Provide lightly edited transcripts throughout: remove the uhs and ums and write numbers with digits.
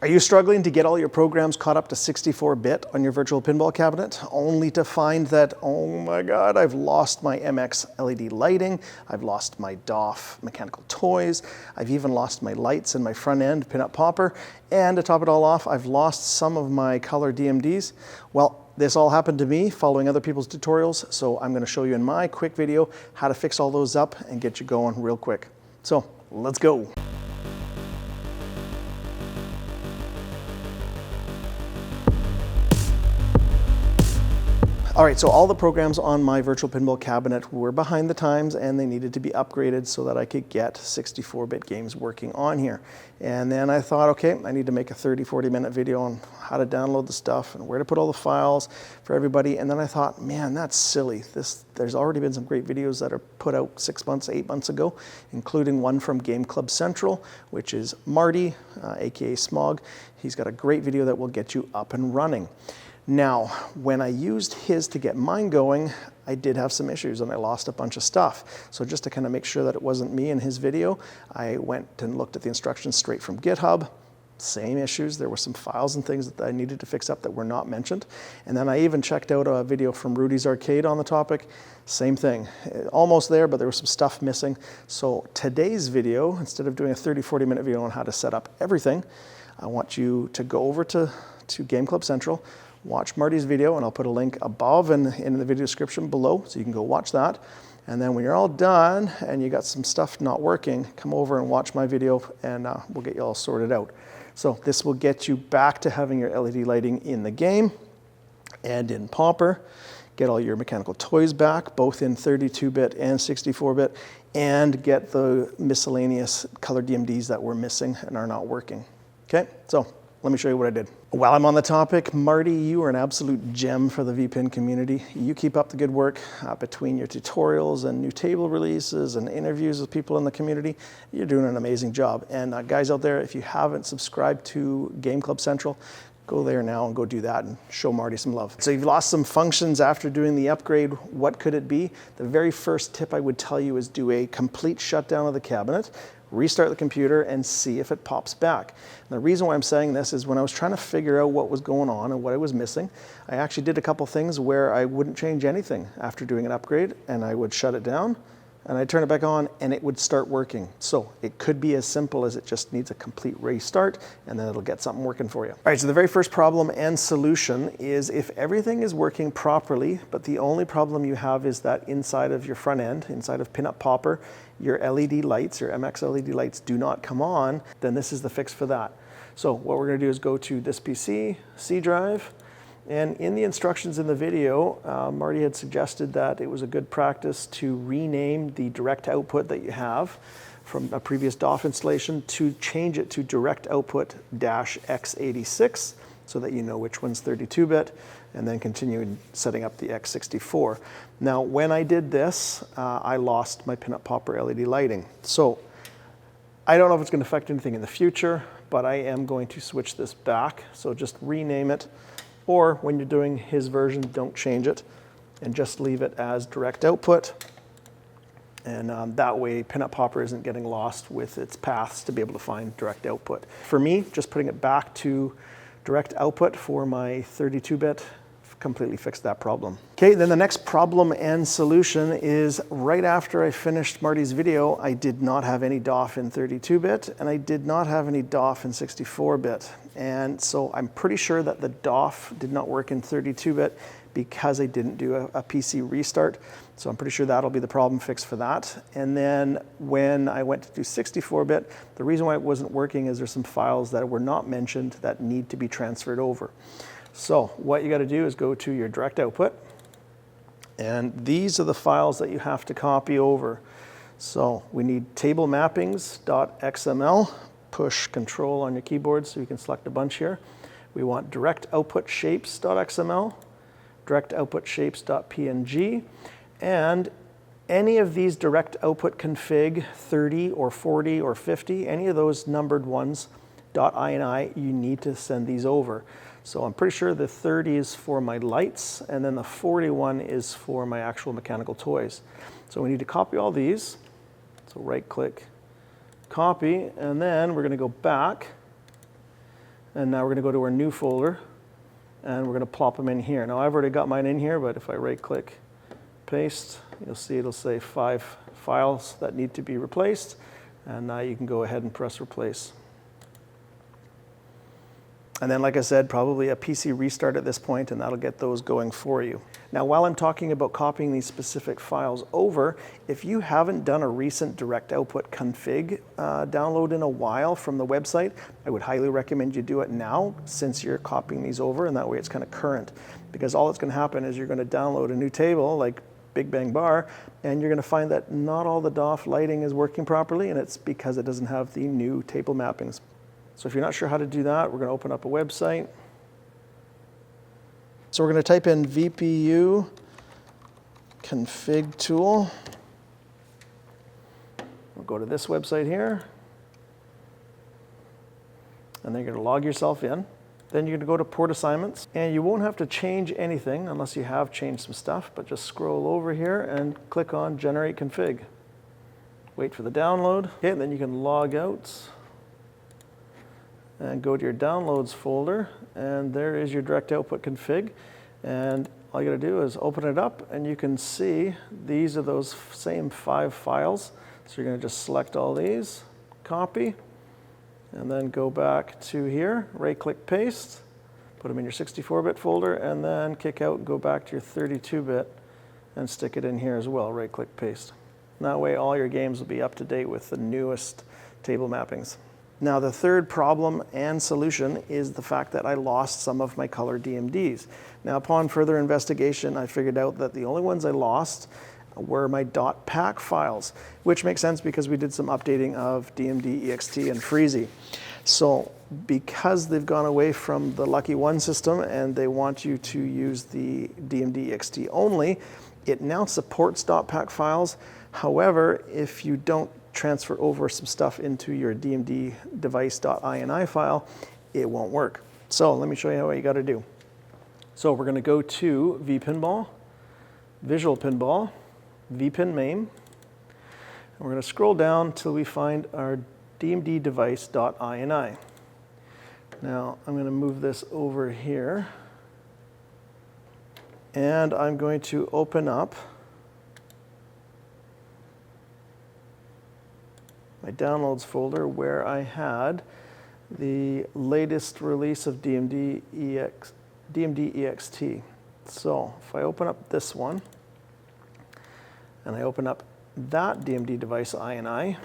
Are you struggling to get all your programs caught up to 64-bit on your virtual pinball cabinet, only to find that, oh my God, I've lost my MX LED lighting, I've lost my DOF mechanical toys, I've even lost my lights and my front end Pinup Popper, and to top it all off, I've lost some of my color DMDs? Well, this all happened to me following other people's tutorials, so I'm going to show you in my quick video how to fix all those up and get you going real quick. So, let's go. All right, so all the programs on my virtual pinball cabinet were behind the times and they needed to be upgraded so that I could get 64-bit games working on here. And then I thought, okay, I need to make a 30-40 minute video on how to download the stuff and where to put all the files for everybody. And then I thought, man, that's silly. There's already been some great videos that are put out 6 months, 8 months ago, including one from Game Club Central, which is Marty, aka Smog. He's got a great video that will get you up and running. Now, when I used his to get mine going, I did have some issues and I lost a bunch of stuff. So just to kind of make sure that it wasn't me in his video, I went and looked at the instructions straight from GitHub. Same issues. There were some files and things that I needed to fix up that were not mentioned. And then I even checked out a video from Rudy's Arcade on the topic. Same thing. Almost there, but there was some stuff missing. So today's video, instead of doing a 30-40 minute video on how to set up everything, I want you to go over to Game Club Central, watch Marty's video, and I'll put a link above and in the video description below, so you can go watch that. And then when you're all done and you got some stuff not working, come over and watch my video and we'll get you all sorted out. So this will get you back to having your LED lighting in the game and in Popper, get all your mechanical toys back, both in 32-bit and 64-bit, and get the miscellaneous color DMDs that were missing and are not working. Okay, so let me show you what I did. While I'm on the topic, Marty, you are an absolute gem for the VPin community. You keep up the good work between your tutorials and new table releases and interviews with people in the community. You're doing an amazing job. And guys out there, if you haven't subscribed to Game Club Central, go there now and go do that and show Marty some love. So you've lost some functions after doing the upgrade. What could it be? The very first tip I would tell you is do a complete shutdown of the cabinet, restart the computer, and see if it pops back. And the reason why I'm saying this is when I was trying to figure out what was going on and what I was missing, I actually did a couple things where I wouldn't change anything after doing an upgrade, and I would shut it down, and I'd turn it back on, and it would start working. So it could be as simple as it just needs a complete restart, and then it'll get something working for you. All right, so the very first problem and solution is if everything is working properly, but the only problem you have is that inside of your front end, inside of Pinup Popper, your LED lights, your MX LED lights do not come on, then this is the fix for that. So what we're gonna do is go to this PC, C drive, and in the instructions in the video, Marty had suggested that it was a good practice to rename the direct output that you have from a previous DOF installation to change it to direct output -x86 so that you know which one's 32-bit, and then continue setting up the x64. Now, when I did this, I lost my Pinup Popper LED lighting. So I don't know if it's going to affect anything in the future, but I am going to switch this back. So just rename it, or when you're doing his version, don't change it, and just leave it as direct output. And that way, Pinup Popper isn't getting lost with its paths to be able to find direct output. For me, just putting it back to direct output for my 32-bit completely fixed that problem. Okay, then the next problem and solution is right after I finished Marty's video, I did not have any DOF in 32-bit, and I did not have any DOF in 64-bit. And so I'm pretty sure that the DOF did not work in 32-bit because I didn't do a PC restart. So I'm pretty sure that'll be the problem fix for that. And then when I went to do 64-bit, the reason why it wasn't working is there's some files that were not mentioned that need to be transferred over. So what you got to do is go to your direct output, and these are the files that you have to copy over. So we need table mappings.xml, push control on your keyboard so you can select a bunch here. We want direct output shapes.xml, direct output shapes.png, and any of these direct output config 30 or 40 or 50, any of those numbered ones, .ini, you need to send these over. So I'm pretty sure the 30 is for my lights, and then the 41 is for my actual mechanical toys. So we need to copy all these. So right click, copy, and then we're gonna go back And now we're going to go to our new folder, and we're going to plop them in here. Now I've already got mine in here, but if I right-click, paste, you'll see it'll say 5 files that need to be replaced, and now you can go ahead and press replace. And then, like I said, probably a PC restart at this point, and that'll get those going for you. Now, while I'm talking about copying these specific files over, if you haven't done a recent direct output config download in a while from the website, I would highly recommend you do it now, since you're copying these over, and that way it's kind of current. Because all that's going to happen is you're going to download a new table, like Big Bang Bar, and you're going to find that not all the DOF lighting is working properly, and it's because it doesn't have the new table mappings. So if you're not sure how to do that, we're going to open up a website. So we're going to type in VPU config tool. We'll go to this website here. And then you're going to log yourself in. Then you're going to go to port assignments. And you won't have to change anything unless you have changed some stuff, but just scroll over here and click on generate config. Wait for the download. Okay, and then you can log out and go to your downloads folder, and there is your direct output config. And all you gotta do is open it up, and you can see these are those same 5 files. So you're gonna just select all these, copy, and then go back to here, right-click paste, put them in your 64-bit folder, and then kick out and go back to your 32-bit and stick it in here as well, right-click paste. And that way all your games will be up to date with the newest table mappings. Now, the third problem and solution is the fact that I lost some of my color DMDs. Now, upon further investigation, I figured out that the only ones I lost were my .pack files, which makes sense because we did some updating of dmd.ext and Freezy. So because they've gone away from the Lucky One system and they want you to use the dmd.ext only, it now supports .pack files. However, if you don't transfer over some stuff into your dmddevice.ini file, it won't work. So let me show you what you got to do. So we're going to go to vPinball, Visual Pinball, vpin main, and we're going to scroll down till we find our dmddevice.ini. Now I'm going to move this over here, and I'm going to open up my downloads folder where I had the latest release of dmd.ext. So if I open up this one, and I open up that dmddevice.ini,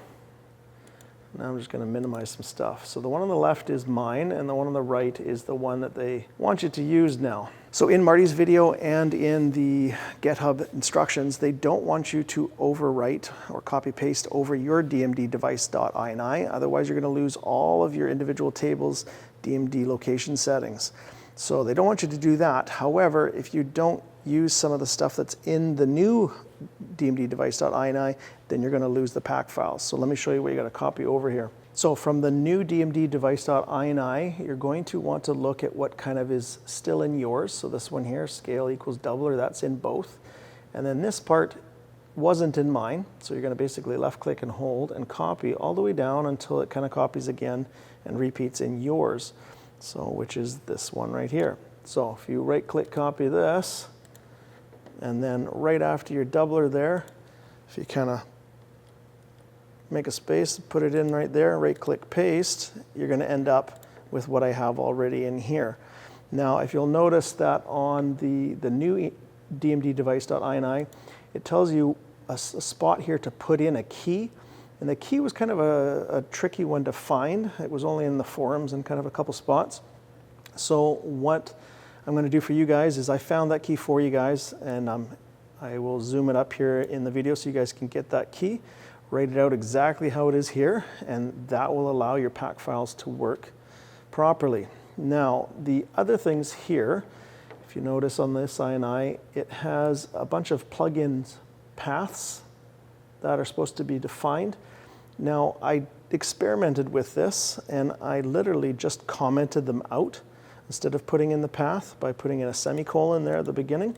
now I'm just going to minimize some stuff. So the one on the left is mine, and the one on the right is the one that they want you to use now. So in Marty's video and in the GitHub instructions, they don't want you to overwrite or copy paste over your dmddevice.ini. Otherwise, you're going to lose all of your individual tables' DMD location settings. So they don't want you to do that. However, if you don't use some of the stuff that's in the new dmddevice.ini, then you're going to lose the pack files. So let me show you what you got to copy over here. So from the new dmddevice.ini, you're going to want to look at what kind of is still in yours. So this one here, scale equals doubler, that's in both. And then this part wasn't in mine. So you're going to basically left click and hold and copy all the way down until it kind of copies again and repeats in yours. So which is this one right here. So if you right click copy this, and then right after your doubler there, if you kind of make a space, put it in right there, right-click paste, you're going to end up with what I have already in here. Now, if you'll notice that on the new dmddevice.ini, it tells you a spot here to put in a key, and the key was kind of a tricky one to find. It was only in the forums and kind of a couple spots. So what I'm going to do for you guys is I found that key for you guys, and I will zoom it up here in the video so you guys can get that key, write it out exactly how it is here, and that will allow your pack files to work properly. Now, the other things here, if you notice on this INI, it has a bunch of plugins paths that are supposed to be defined. Now, I experimented with this, and I literally just commented them out instead of putting in the path by putting in a semicolon there at the beginning,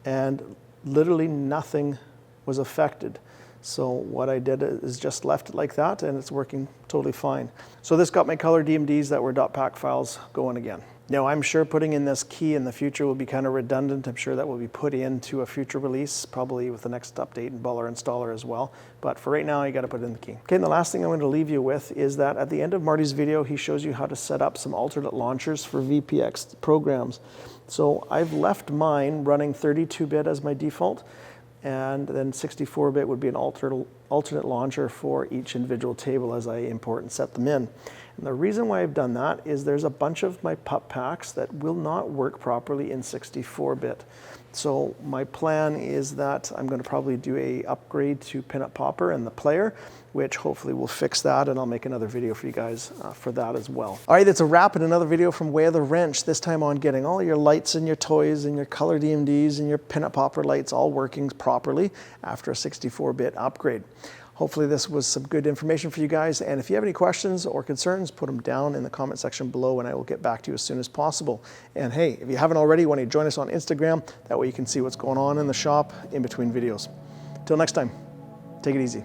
and literally nothing was affected. So what I did is just left it like that, and it's working totally fine. So this got my color DMDs that were .pack files going again. Now I'm sure putting in this key in the future will be kind of redundant. I'm sure that will be put into a future release, probably with the next update in Baller Installer as well. But for right now, you got to put in the key. Okay, and the last thing I'm going to leave you with is that at the end of Marty's video, he shows you how to set up some alternate launchers for VPX programs. So I've left mine running 32-bit as my default, and then 64-bit would be an alternate launcher for each individual table as I import and set them in. And the reason why I've done that is there's a bunch of my pup packs that will not work properly in 64-bit. So my plan is that I'm going to probably do a upgrade to Pinup Popper and the player, which hopefully will fix that, and I'll make another video for you guys for that as well. All right, that's a wrap in another video from Way of the Wrench, this time on getting all your lights and your toys and your color DMDs and your Pinup Popper lights all working properly after a 64-bit upgrade. Hopefully this was some good information for you guys, and if you have any questions or concerns, put them down in the comment section below and I will get back to you as soon as possible. And hey, if you haven't already, why don't you join us on Instagram? That way you can see what's going on in the shop in between videos. Till next time, take it easy.